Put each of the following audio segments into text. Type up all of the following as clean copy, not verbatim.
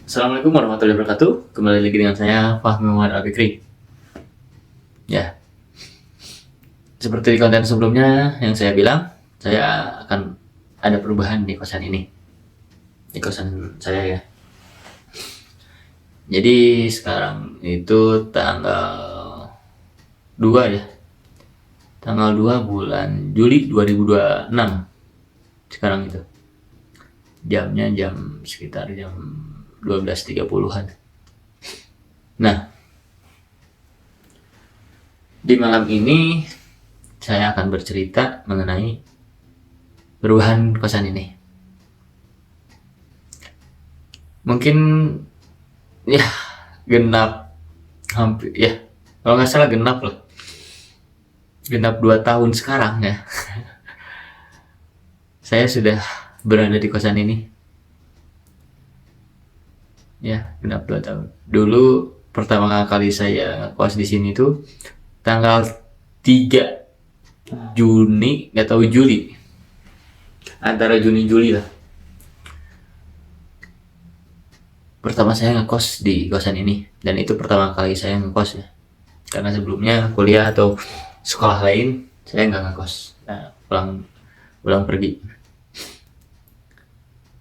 Assalamualaikum warahmatullahi wabarakatuh. Kembali lagi dengan saya Fahmi Muhammad Al-Fikri. Ya, seperti di konten sebelumnya yang saya bilang, saya akan ada perubahan di kosan ini. Di kosan saya ya. Jadi sekarang itu tanggal 2 ya. Tanggal 2 bulan Juli 2026. Sekarang itu. Jamnya sekitar jam 12.30-an. Nah, di malam ini saya akan bercerita mengenai perubahan kosan ini. Mungkin ya genap hampir ya, kalau nggak salah genap 2 tahun sekarang ya. Saya sudah berada di kosan ini. Ya, genap 2 tahun. Dulu pertama kali saya ngekos di sini tuh tanggal 3 Juni, nggak tahu Juli. Antara Juni Juli lah. Pertama saya ngekos di kosan ini, dan itu pertama kali saya ngekos ya. Karena sebelumnya kuliah atau sekolah lain saya nggak ngekos. Nah, pulang pergi.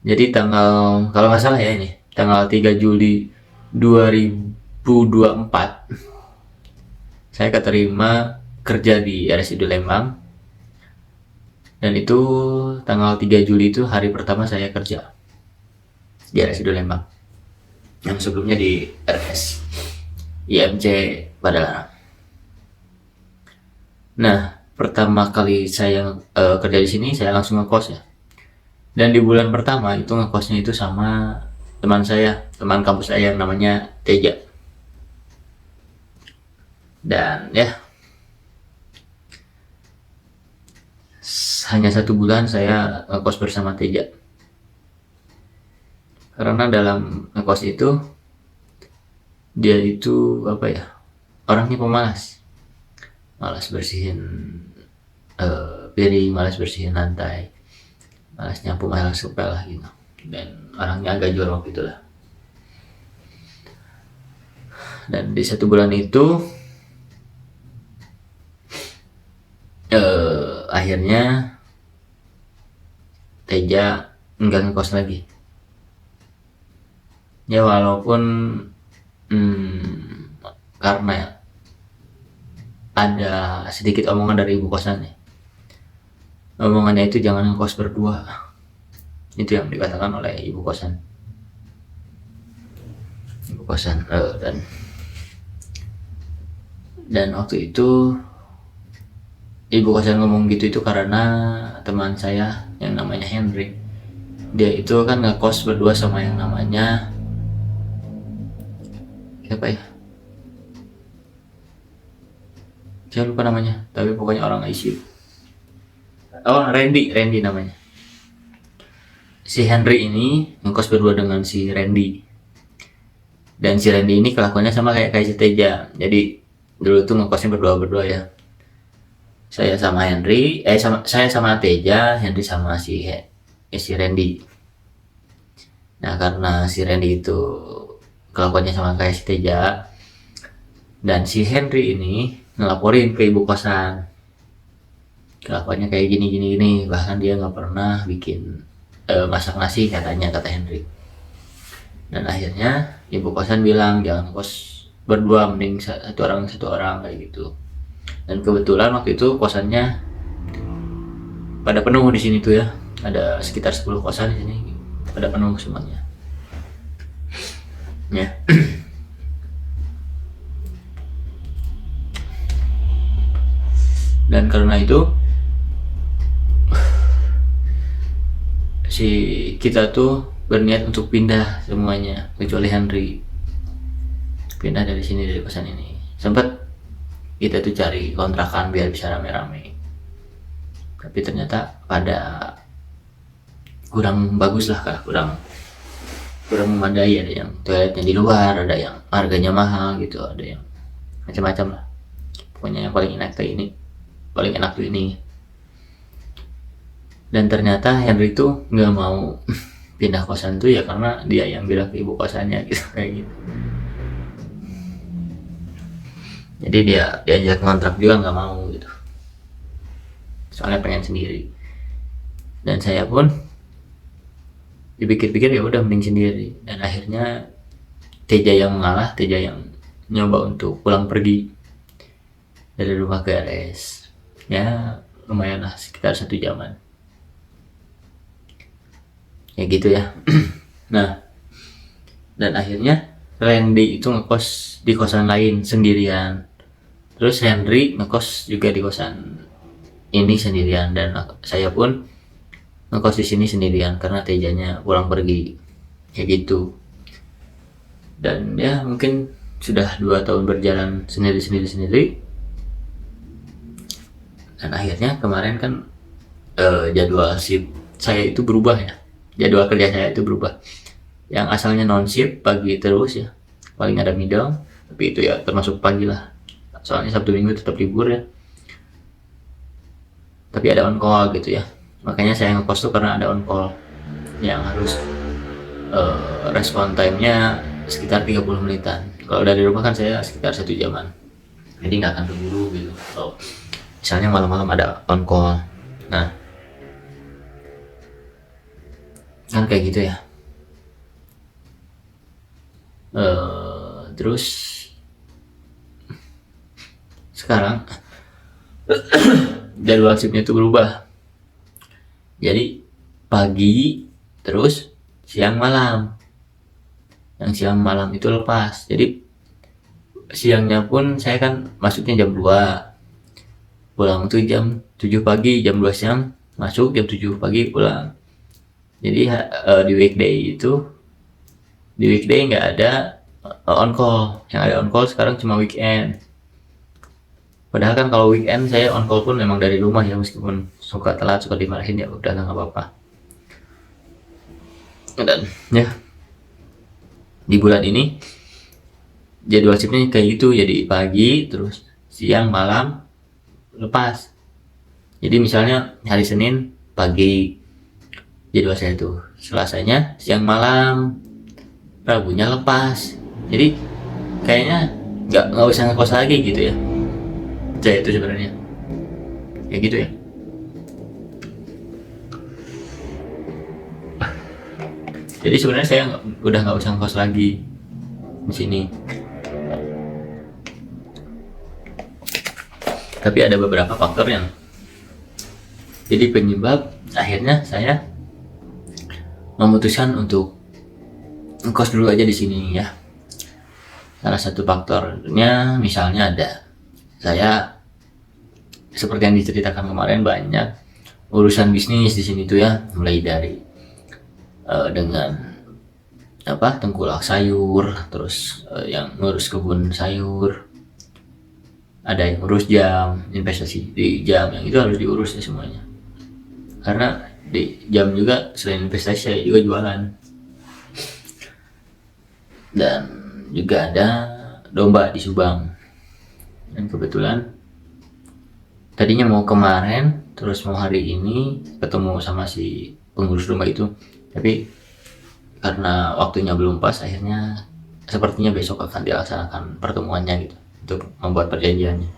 Jadi kalau nggak salah ya ini, tanggal 3 Juli 2024 saya keterima kerja di RSUD Lembang, dan itu tanggal 3 Juli itu hari pertama saya kerja di RSUD Lembang, yang sebelumnya di RS IMC Padalarang. Nah, pertama kali saya kerja di sini saya langsung ngekos ya. Dan di bulan pertama itu ngekosnya itu sama teman kampus saya yang namanya Teja. Dan ya, hanya 1 bulan saya ngekos bersama Teja. Karena dalam ngekos itu dia itu orangnya pemalas. Malas bersihin piring, malas bersihin lantai, malas nyapu, malas sepel lah gitu. Dan orangnya agak jorok gitulah. Dan di 1 bulan itu akhirnya Teja enggak ngekos lagi. Ya walaupun karena ada sedikit omongan dari ibu kosan ya. Omongannya itu jangan ngekos berdua. Itu yang dikatakan oleh ibu kosan. Dan waktu itu ibu kosan ngomong gitu itu karena teman saya yang namanya Henry. Dia itu kan ngekos berdua sama yang namanya siapa ya? Saya lupa namanya, tapi pokoknya orang ICU. Oh, Randy namanya. Si Henry ini ngekos berdua dengan si Randy. Dan si Randy ini kelakuannya sama kayak si Teja. Jadi dulu tuh ngekosnya berdua ya. Saya sama Teja, Henry sama si Randy. Nah, karena si Randy itu kelakuannya sama kayak si Teja, dan si Henry ini ngelaporin ke ibu kosan kelakuannya kayak gini, bahkan dia nggak pernah bikin masak nasi kata Henry. Dan akhirnya ibu kosan bilang jangan kos berdua, mending satu orang kayak gitu. Dan kebetulan waktu itu kosannya pada penuh di sini tuh ya, ada sekitar 10 kosan di sini pada penuh semuanya ya. Dan karena itu kita tuh berniat untuk pindah semuanya kecuali Henry. Pindah dari sini, dari kosan ini. Sempat kita tuh cari kontrakan biar bisa rame-rame, tapi ternyata pada kurang bagus lah, kurang memadai. Ada yang toiletnya di luar, ada yang harganya mahal gitu, ada yang macam-macam lah. Pokoknya yang paling enak tuh ini. Dan ternyata Henry tuh nggak mau pindah kosan tuh ya karena dia yang bilang ke ibu kosannya gitu kayak gitu. Jadi dia diajak kontrak juga nggak mau gitu, soalnya pengen sendiri. Dan saya pun dipikir-pikir ya udah mending sendiri, dan akhirnya Teja yang mengalah, Teja yang nyoba untuk pulang pergi dari rumah ke RS. Ya lumayan lah, sekitar 1 jaman ya gitu ya. Nah, dan akhirnya Randy itu ngekos di kosan lain sendirian, terus Henry ngekos juga di kosan ini sendirian, dan saya pun ngekos di sini sendirian karena Tejanya pulang pergi kayak gitu. Dan ya mungkin sudah 2 tahun berjalan sendiri, dan akhirnya kemarin kan jadwal shift saya itu berubah ya, jadwal kerja saya itu berubah. Yang asalnya non shift pagi terus ya, paling ada middle, tapi itu ya termasuk pagi lah, soalnya Sabtu Minggu tetap libur ya, tapi ada on call gitu ya. Makanya saya ngekos tuh karena ada on call yang harus respon time-nya sekitar 30 menitan. Kalau dari rumah kan saya sekitar 1 jaman, jadi nggak akan terburu gitu kalau misalnya malam-malam ada on call. Nah kan kayak gitu ya. Terus sekarang jadwal shiftnya itu berubah, jadi pagi terus siang malam. Yang siang malam itu lepas, jadi siangnya pun saya kan masuknya jam 2, pulang tuh jam 7 pagi, jam 2 siang masuk, jam 7 pagi pulang. Jadi di weekday nggak ada on call, yang ada on call sekarang cuma weekend. Padahal kan kalau weekend saya on call pun memang dari rumah ya, meskipun suka telat, suka dimarahin, ya udah nggak apa-apa. Dan ya di bulan ini jadwal shiftnya kayak gitu, jadi pagi terus siang malam lepas. Jadi misalnya hari Senin pagi jadwal saya tuh, Selasanya siang malam, Rabunya lepas. Jadi kayaknya nggak usah ngekos lagi gitu ya, saya itu sebenarnya kayak gitu ya. Jadi sebenarnya saya udah nggak usah ngekos lagi di sini. Tapi ada beberapa faktor yang jadi penyebab akhirnya saya memutuskan untuk ngekos dulu aja di sini ya. Salah satu faktornya misalnya ada, saya seperti yang diceritakan kemarin banyak urusan bisnis di sini tuh ya, mulai dari dengan tengkulak sayur, terus yang ngurus kebun sayur, ada yang ngurus jam, investasi di jam, yang itu harus diurus ya semuanya. Karena di jam juga selain investasi saya juga jualan, dan juga ada domba di Subang. Dan kebetulan tadinya mau kemarin, terus mau hari ini ketemu sama si pengurus domba itu, tapi karena waktunya belum pas, akhirnya sepertinya besok akan dilaksanakan pertemuannya gitu, untuk membuat perjanjiannya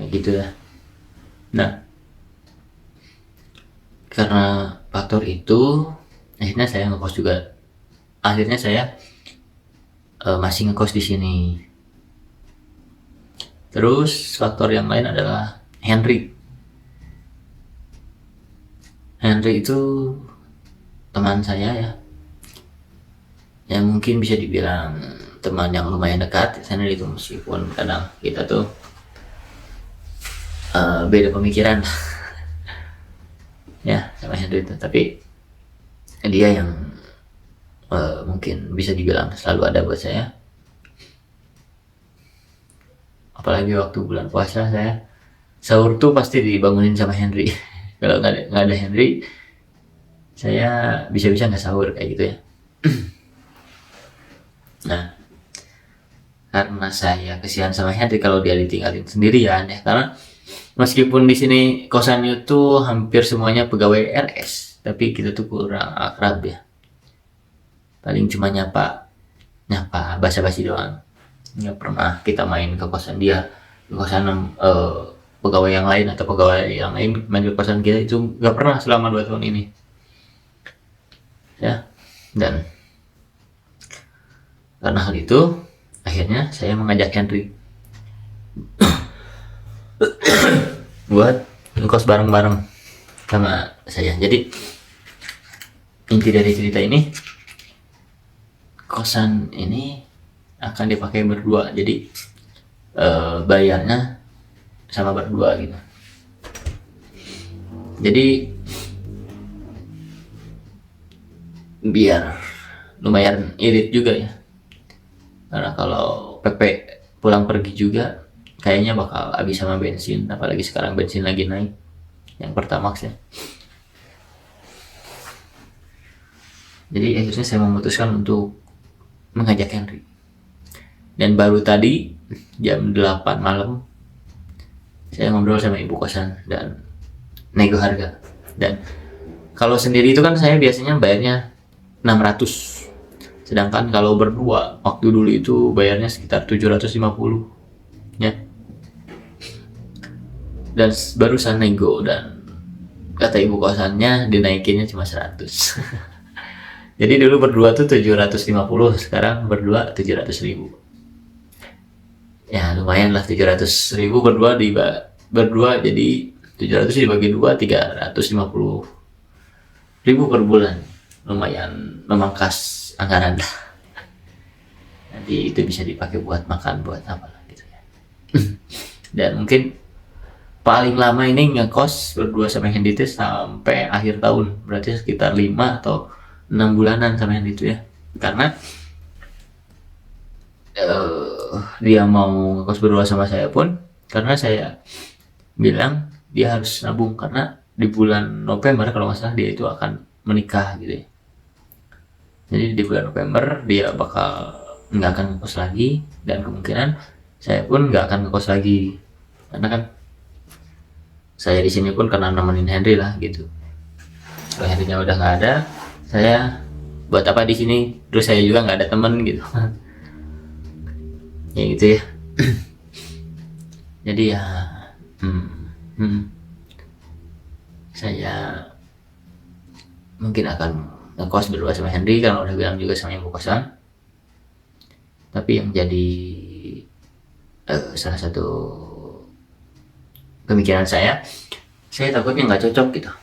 kayak gitu ya. Nah, karena faktor itu akhirnya saya ngekos juga. Akhirnya saya masih ngekos di sini. Terus faktor yang lain adalah Henry itu teman saya ya, yang mungkin bisa dibilang teman yang lumayan dekat. Henry itu meskipun kadang kita tuh beda pemikiran ya sama Henry itu, tapi dia yang mungkin bisa dibilang selalu ada buat saya. Apalagi waktu bulan puasa, saya sahur tuh pasti dibangunin sama Henry. Kalau nggak ada Henry, saya bisa-bisa nggak sahur kayak gitu ya. Nah, karena saya kesian sama Henry kalau dia ditinggalin sendirian ya, karena Meskipun di sini kosannya tuh hampir semuanya pegawai RS, tapi kita tuh kurang akrab ya. Paling cuma nyapa, nyapa basa-basi doang. Nggak pernah kita main ke kosan dia, ke kosan pegawai yang lain atau pegawai yang lain main ke kosan kita, itu nggak pernah selama 2 tahun ini. Ya, dan karena hal itu, akhirnya saya mengajak Henry buat ngekos bareng-bareng sama saya. Jadi inti dari cerita ini, kosan ini akan dipakai berdua, jadi bayarnya sama berdua gitu. Jadi biar lumayan irit juga ya, karena kalau PP pulang pergi juga kayaknya bakal habis sama bensin, apalagi sekarang bensin lagi naik yang Pertamax ya. Jadi akhirnya saya memutuskan untuk mengajak Henry, dan baru tadi jam 8 malam saya ngobrol sama ibu kosan dan nego harga. Dan kalau sendiri itu kan saya biasanya bayarnya 600, sedangkan kalau berdua waktu dulu itu bayarnya sekitar 750 ya. Dan barusan nego, dan kata ibu kosannya dinaikinnya cuma 100. Jadi dulu berdua tuh 750, sekarang berdua 700.000. Ya lumayan lah, 700.000 berdua berdua jadi 700 dibagi 2, 350.000 per bulan. Lumayan memangkas anggaran lah. Nanti itu bisa dipakai buat makan, buat apa lah gitu ya. Dan mungkin paling lama ini ngekos berdua sama Hendy itu sampai akhir tahun, berarti sekitar 5 atau 6 bulanan sama Hendy itu ya. Karena dia mau ngekos berdua sama saya pun karena saya bilang dia harus nabung, karena di bulan November kalau nggak salah dia itu akan menikah gitu ya. Jadi di bulan November dia bakal nggak akan ngekos lagi, dan kemungkinan saya pun nggak akan ngekos lagi, karena kan saya di sini pun karena nemenin Henry lah gitu. Kalau Henry-nya udah nggak ada, saya buat apa di sini? Terus saya juga nggak ada temen gitu. Ya gitu ya. Jadi ya saya mungkin akan ngekos berdua sama Henry, karena udah bilang juga sama ibu kosan. Tapi yang jadi salah satu pemikiran saya takutnya nggak cocok gitu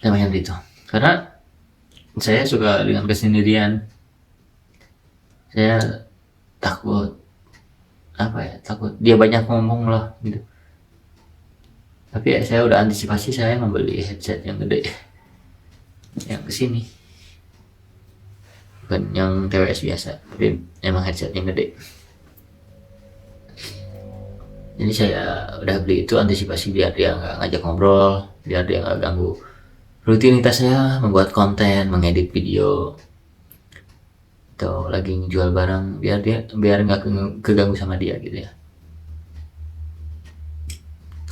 sama Henry itu, karena saya suka dengan kesendirian. Saya takut takut dia banyak ngomong lah gitu. Tapi ya, saya udah antisipasi, saya membeli headset yang gede yang kesini, bukan yang TWS biasa, tapi emang headset yang gede. Jadi saya udah beli itu antisipasi biar dia nggak ngajak ngobrol, biar dia nggak ganggu rutinitas saya membuat konten, mengedit video, atau lagi jual barang, biar nggak keganggu sama dia gitu ya.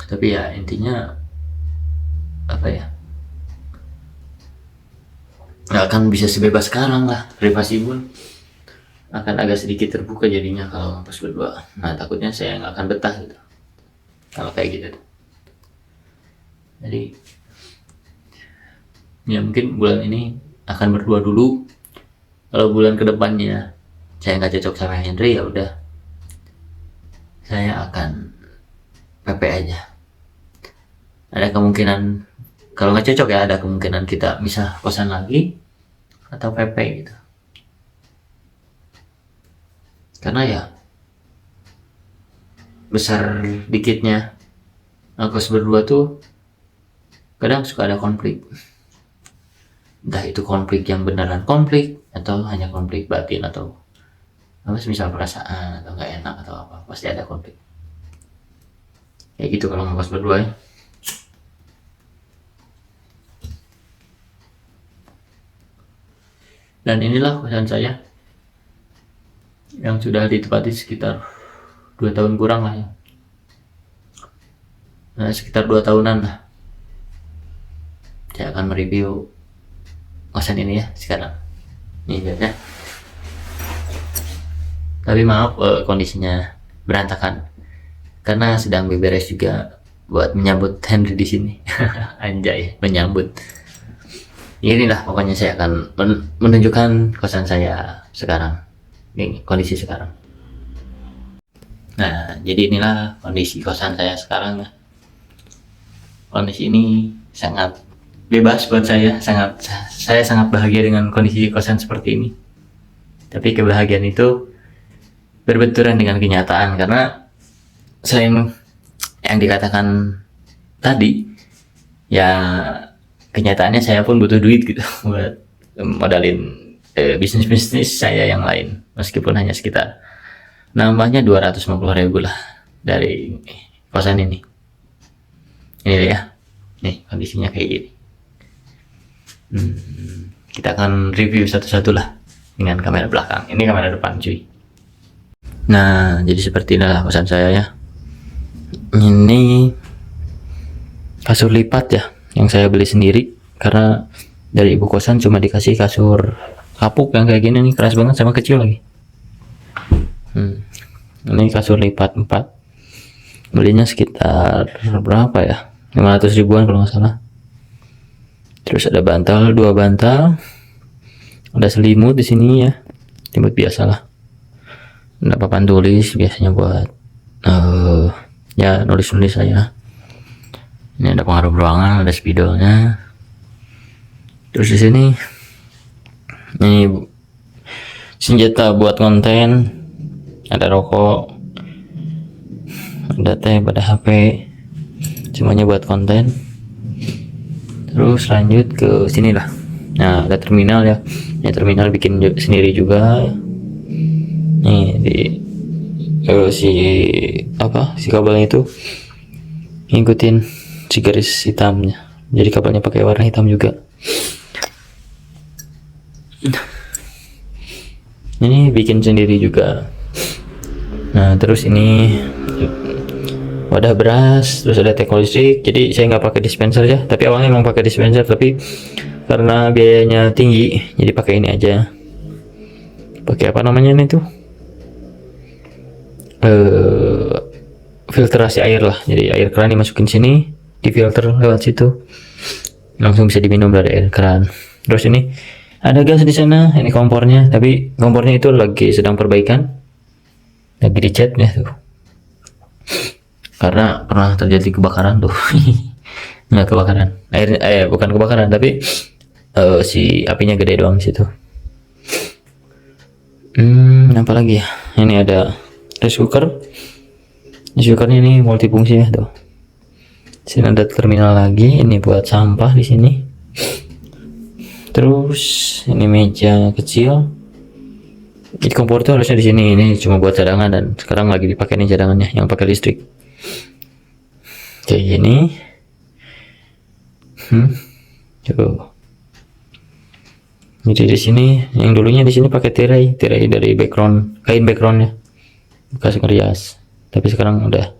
Tapi ya intinya nggak akan bisa sebebas sekarang lah, privasi pun akan agak sedikit terbuka jadinya kalau pas berdua. Nah takutnya saya nggak akan betah gitu kalau kayak gitu. Jadi ya mungkin bulan ini akan berdua dulu. Kalau bulan kedepannya saya nggak cocok sama Henry, ya udah saya akan PP aja. Ada kemungkinan kalau nggak cocok ya, ada kemungkinan kita bisa kosan lagi atau PP gitu. Karena ya besar dikitnya ngekos berdua tuh kadang suka ada konflik. Entah itu konflik yang beneran konflik atau hanya konflik batin, atau misal perasaan atau nggak enak atau apa, pasti ada konflik. Kayak gitu kalau ngekos berdua ya. Dan inilah kosan saya yang sudah ditempati sekitar 2 tahun kurang lah ya. sekitar 2 tahunan lah saya akan mereview kosan ini ya sekarang. Ini ya. Tapi maaf kondisinya berantakan karena sedang beberes juga buat menyambut Henry di sini. Anjay, menyambut. Inilah pokoknya saya akan menunjukkan kosan saya sekarang. Ini kondisi sekarang. Nah, jadi inilah kondisi kosan saya sekarang ya. Kondisi ini sangat bebas buat saya sangat bahagia dengan kondisi kosan seperti ini. Tapi kebahagiaan itu berbenturan dengan kenyataan karena selain yang dikatakan tadi, ya kenyataannya saya pun butuh duit gitu buat modalin bisnis saya yang lain, meskipun hanya sekitar nambahnya 250.000 lah dari kosan ini. Ini ya, nih kondisinya kayak gini. Kita akan review satu-satu lah dengan kamera belakang. Ini kamera depan cuy. Nah, jadi seperti inilah kosan saya ya. Ini kasur lipat ya, yang saya beli sendiri karena dari ibu kosan cuma dikasih kasur kapuk yang kayak gini nih, keras banget sama kecil lagi. Ini kasur lipat 4, belinya sekitar berapa ya, 500 ribuan kalau nggak salah. Terus ada bantal, 2 bantal, ada selimut di sini ya, selimut biasa lah. Ada papan tulis biasanya buat ya nulis-nulis saya. Ini ada pengaruh ruangan, ada spidolnya. Terus di sini ini senjata buat konten, ada rokok, ada tab, ada HP, semuanya buat konten. Terus lanjut ke sini lah. Nah, ada terminal ya. Ini terminal bikin sendiri juga. Nih di si kabelnya itu ngikutin si garis hitamnya. Jadi kabelnya pakai warna hitam juga. Ini bikin sendiri juga. Nah, terus ini wadah beras, terus ada teko listrik. Jadi saya nggak pakai dispenser ya, tapi awalnya memang pakai dispenser, tapi karena biayanya tinggi jadi pakai ini aja. Pakai apa namanya ini tuh, filtrasi air lah. Jadi air keran dimasukin sini, difilter lewat situ, langsung bisa diminum dari air keran. Terus ini ada gas di sana, ini kompornya, tapi kompornya itu lagi sedang perbaikan, lagi dicat ya tuh, karena pernah terjadi kebakaran tuh. Nggak kebakaran, bukan kebakaran, tapi si apinya gede doang situ. Apa lagi ya, ini ada rice cooker. Rice cookernya ini multifungsi ya tuh. Sini ada terminal lagi, ini buat sampah di sini. Terus ini meja kecil. Jadi kompor itu harusnya di sini, ini cuma buat cadangan dan sekarang lagi dipakai nih cadangannya yang pakai listrik. Kayak gini. Coba. Jadi di sini yang dulunya di sini pakai tirai dari kain backgroundnya bekas ngerias, tapi sekarang udah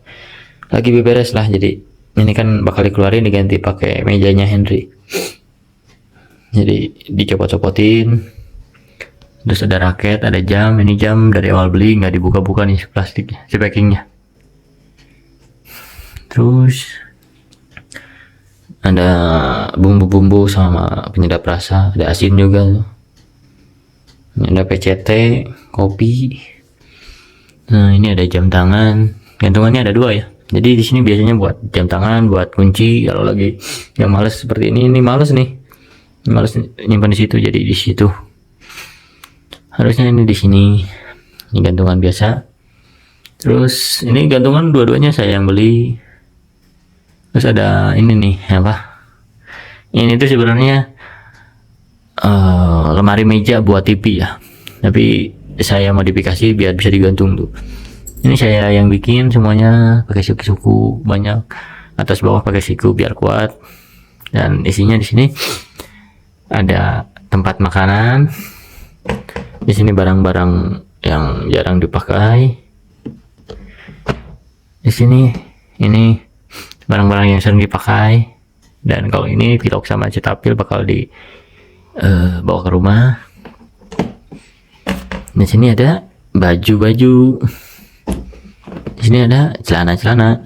lagi beberes lah. Jadi ini kan bakal dikeluarin diganti pakai mejanya Henry. Jadi dicopot-copotin. Terus ada raket, ada jam. Ini jam dari awal beli nggak dibuka-buka nih plastiknya, si packingnya. Terus ada bumbu-bumbu sama penyedap rasa, ada asin juga. Ini ada PCT, kopi. Nah, ini ada jam tangan. Gantungannya ada 2 ya. Jadi di sini biasanya buat jam tangan, buat kunci. Kalau lagi yang males seperti ini males nih. Males nyimpan di situ, jadi di situ. Harusnya ini di sini. Ini gantungan biasa. Terus ini gantungan dua-duanya saya yang beli. Terus ada ini nih, apa? Ini tuh sebenarnya lemari meja buat TV ya. Tapi saya modifikasi biar bisa digantung tuh. Ini saya yang bikin semuanya pakai siku-siku banyak, atas bawah pakai siku biar kuat. Dan isinya di sini ada tempat makanan. Di sini barang-barang yang jarang dipakai. Di sini ini barang-barang yang sering dipakai. Dan kalau ini pilok sama cetapil bakal bawa ke rumah. Di sini ada baju-baju. Di sini ada celana-celana.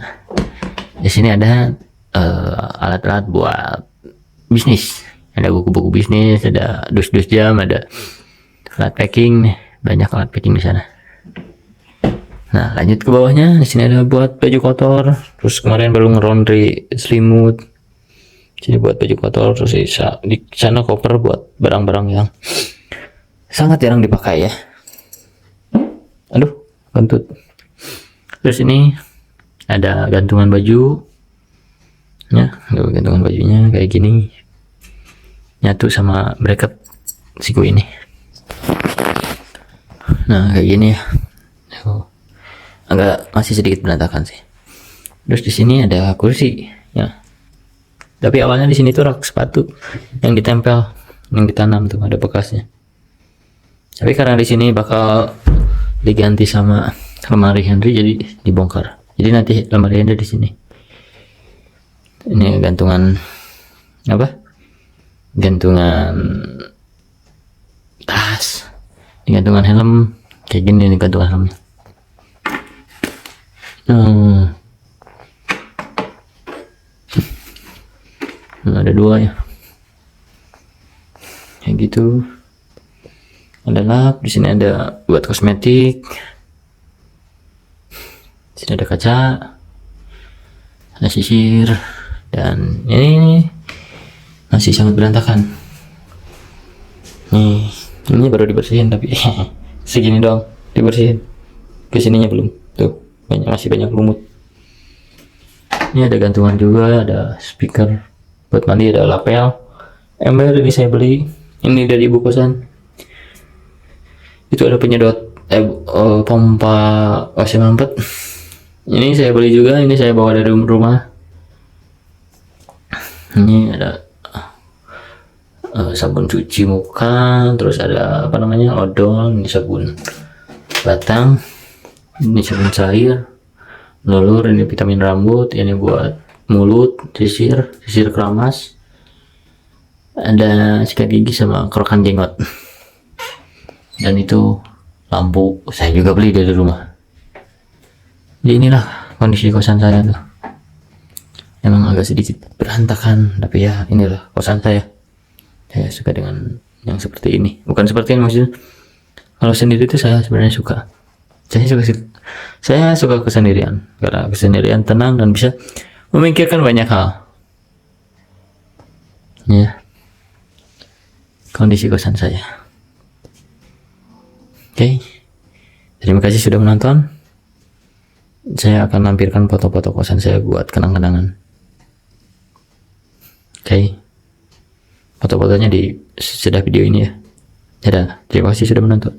Di sini ada alat-alat buat bisnis. Ada buku-buku bisnis, ada dus-dus jam, ada alat packing, banyak alat packing di sana. Nah, lanjut ke bawahnya. Di sini ada buat baju kotor. Terus kemarin baru ngerondri selimut. Sini buat baju kotor. Terus di sana koper buat barang-barang yang sangat jarang dipakai ya. Aduh, kentut. Terus ini ada gantungan baju. Ya, gantungan bajunya kayak gini. Nyatu sama bracket siku ini. Nah, kayak gini ya. Agak masih sedikit berantakan sih. Terus di sini ada kursi ya. Tapi awalnya di sini tuh rak sepatu yang ditempel, yang ditanam tuh ada bekasnya. Tapi karena di sini bakal diganti sama lemari Henry jadi dibongkar. Jadi nanti lemari Henry di sini. Ini gantungan apa? Gantungan tas. Ini gantungan helm. Kayak gini nih gantungan helmnya. Ada dua ya. Kayak gitu. Ada lap. Di sini ada buat kosmetik. Di sini ada kaca. Ada sisir. Dan ini masih sangat berantakan. Nih, ini baru dibersihin tapi segini doang dibersihin. Kesininya belum. Tuh, masih banyak lumut. Ini ada gantungan juga, ada speaker buat mandi, ada lapel. Ember ini saya beli. Ini dari ibu kosan. Itu ada penyedot pompa WC mampet. Ini saya beli juga. Ini saya bawa dari rumah. Ini ada sabun cuci muka, terus ada apa namanya odol, ini sabun batang, ini sabun cair, lulur, ini vitamin rambut, ini buat mulut, sisir keramas, ada sikat gigi sama kerokan jenggot. Dan itu lampu saya juga beli dari rumah. Jadi inilah kondisi kosan saya tuh. Emang agak sedikit berantakan, tapi ya inilah kosan saya. Saya suka dengan yang seperti ini. Bukan seperti ini maksudnya. Kalau sendiri itu saya sebenarnya suka. Saya suka kesendirian. Karena kesendirian tenang dan bisa memikirkan banyak hal. Ya. Kondisi kosan saya. Oke. Terima kasih sudah menonton. Saya akan lampirkan foto-foto kosan saya buat kenang-kenangan. Oke. Foto-fotonya di sesudah video ini ya. Dadah, terima kasih sudah menonton.